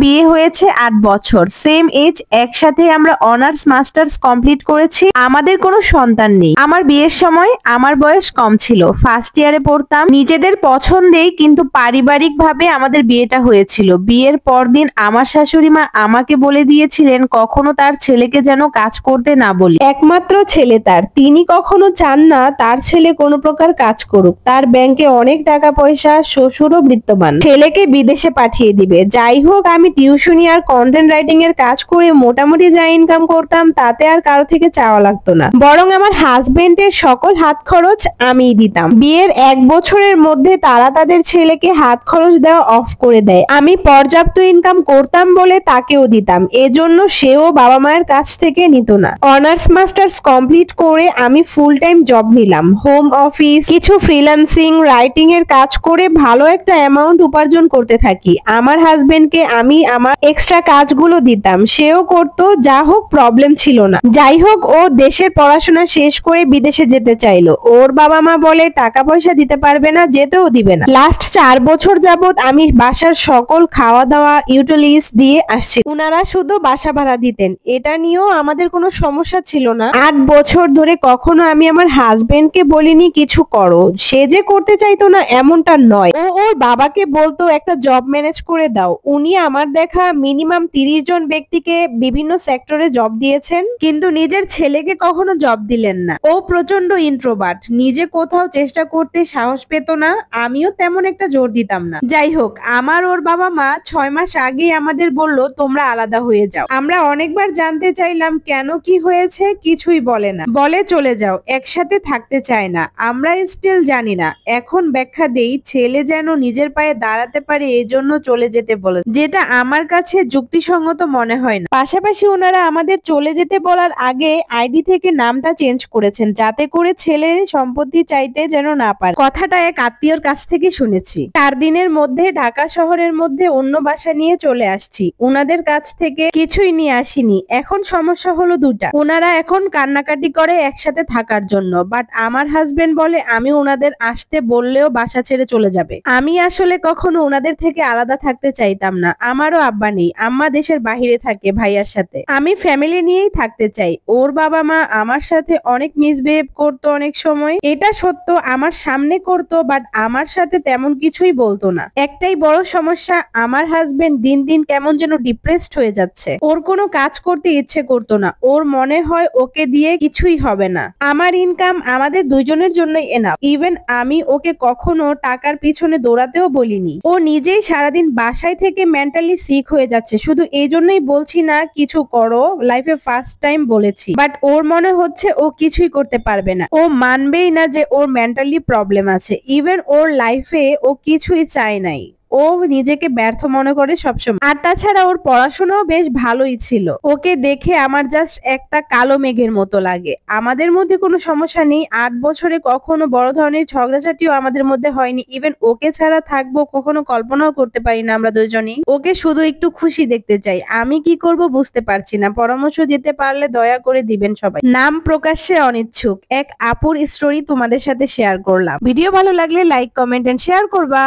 বিয়ে হয়েছে 8 বছর, সেম এজ, একসাথে আমরা অনার্স মাস্টার্স কমপ্লিট করেছি। আমাদের কোনো সন্তান নেই। আমার বিয়ের সময় আমার বয়স কম ছিল, ফার্স্ট ইয়ারে পড়তাম। নিজেদের পছন্দেই কিন্তু পারিবারিক ভাবে আমাদের বিয়েটা হয়েছিল। বিয়ের পরদিন আমার শাশুড়ি মা আমাকে বলে দিয়েছিলেন কখনো তার ছেলেকে যেন কাজ করতে না বলি। একমাত্র ছেলে তার, তিনি কখনো চান না তার ছেলে কোনো প্রকার কাজ করুক। তার ব্যাংকে অনেক টাকা পয়সা, শ্বশুরও বিত্তবান, ছেলেকে বিদেশে পাঠিয়ে দিবে। যাই হোক, আমি টিউশনি আর কন্টেন্ট রাইটিং এর কাজ করে মোটামুটি যা ইনকাম করতাম তাতে আর কারো থেকে চাওয়া লাগতো না, বরং আমার হাজবেন্ডের সকল হাত খরচ আমিই দিতাম। বিয়ের 1 বছরের মধ্যে তারা তাদের ছেলেকে হাত খরচ দেওয়া অফ করে দেয়। আমি পর্যাপ্ত ইনকাম করতাম বলে তাকেও দিতাম, এজন্য সেও বাবা মায়ের কাছ থেকে নিত না। অনার্স মাস্টার্স কমপ্লিট করে আমি ফুল টাইম জব নিলাম, হোম অফিস, কিছু ফ্রিল্যান্সিং রাইটিং এর কাজ করে ভালো একটা অ্যামাউন্ট উপার্জন করতে থাকি। আমার হাজবেন্ডকে আমি আমার এক্সট্রা কাজগুলো দিতাম, সেও করতো, যা হোক প্রবলেম ছিল না। যাই হোক, ও দেশের পড়াশোনা শেষ করে বিদেশে যেতে চাইলো। ওর বাবা মা বলে টাকা পয়সা দিতে পারবে না, যেতেও দিবে না। লাস্ট 4 বছর যাবত আমি বাসার সকল খাওয়া দাওয়া ইউটিলিটিস দিয়ে আসছি, উনারা শুধু বাসা ভাড়া দিতেন। এটা নিয়েও আমাদের কোনো সমস্যা ছিল না। 8 বছর ধরে কখনো আমি আমার হাজবেন্ডকে বলিনি কিছু করো, সে যে করতে চাইতো না এমনটা নয়। ও ওর বাবাকে বলতো একটা জব ম্যানেজ করে দাও। উনি আমার দেখা মিনিমাম 30 জন ব্যক্তিকে বিভিন্ন সেক্টরে জব দিয়েছেন, কিন্তু নিজের ছেলেকে কখনো জব দিলেন না। ও প্রচন্ড ইন্ট্রোভার্ট, নিজে কোথাও চেষ্টা করতে সাহস পেত না, আমিও তেমন একটা জোর দিতাম না। যাই হোক, আমার ওর বাবা মা 6 মাস আগেই আমাদের বলল তোমরা আলাদা হয়ে যাও। আমরা অনেকবার জানতে চাইলাম কেন, কি হয়েছে, কিছুই বলে না, বলে চলে যাও, একসাথে থাকতে চায় না। আমরা স্টিল জানি না। এখন ব্যাখ্যা দেই, ছেলে যেন নিজের পায়ে দাঁড়াতে পারে এজন্য চলে যেতে বলে, যেটা আমার কাছে যুক্তিসঙ্গত মনে হয় না। পাশাপাশি ওনারা আমাদের চলে যেতে বলার আগে আইডি থেকে নামটা চেঞ্জ করেছেন, যাতে করে ছেলে সম্পত্তি চাইতে যেন না পারে। কথাটা এক আত্মীয়র কাছ থেকে শুনেছি। 4 দিনের মধ্যে ঢাকা শহরের মধ্যে অন্য বাসা নিয়ে চলে আসছি, ওনাদের কাছ থেকে কিছুই নিয়ে আসিনি। এখন সমস্যা হলো দুটা, ওনারা এখন কান্নাকাটি করে একসাথে থাকার জন্য, বাট আমার হাজবেন্ড বলে আমি ওনাদের আসতে বললেও বাসা ছেড়ে চলে যাবে। আমি আসলে কখনো ওনাদের থেকে আলাদা থাকতে চাইতাম না। আমারও আব্বা নেই, আম্মা দেশের বাহিরে থাকে ভাইয়ার সাথে। আমি ফ্যামিলি নিয়েই থাকতে চাই। ওর বাবা মা আমার সাথে অনেক মিসবিহেভ করতো অনেক সময়, এটা সত্য, আমার সামনে করতো, বাট আমার সাথে তেমন কিছুই বলতো না। একটাই বড় সমস্যা, আমার হাজবেন্ড দিন দিন কেমন যেন ডিপ্রেসড হয়ে যাচ্ছে। ওর কোনো কাজ করতে ইচ্ছে করতো না, ওর মনে হয় ওকে দিয়ে কিছুই হবে না। আমার ইনকাম আমাদের দুইজনের জন্যই এনাফ। ইভেন আমি ওকে কখনো টাকার পিছনে দৌড়াতেও বলিনি। ও নিজেই সারাদিন বাসায় থেকে মেন্টালি সিক হয়ে যাচ্ছে। শুধু এই জন্যই বলছি না কিছু করো, লাইফে ফার্স্ট টাইম বলেছি, বাট ওর মনে হচ্ছে ও কিছুই করতে পারবে না। ও মানবেই না যে ওর মেন্টালি প্রবলেম আছে। ইভেন ওর লাইফে ও কিছুই চায় নাই, ও নিজেকে ব্যর্থ মনে করে সবসময়। আর তাছাড়া ওর পড়াশোনাও বেশ ভালোই ছিল। ওকে দেখে আমার জাস্ট একটা কালো মেঘের মতো লাগে। আমাদের মধ্যে কোনো সমস্যা নেই, 8 বছরে কখনো বড় ধরনের ঝগড়াঝাটিও আমাদের মধ্যে হয়নি। ইভেন ওকে ছাড়া থাকবো কখনো কল্পনাও করতে পারি না আমরা দুজনেই। ওকে শুধু একটু খুশি দেখতে চাই। আমি কি করব বুঝতে পারছি না, পরামর্শ দিতে পারলে দয়া করে দিবেন সবাই। নাম প্রকাশ্যে অনিচ্ছুক এক আপুর স্টোরি তোমাদের সাথে শেয়ার করলাম। ভিডিও ভালো লাগলে লাইক, কমেন্ট এন্ড শেয়ার করবা।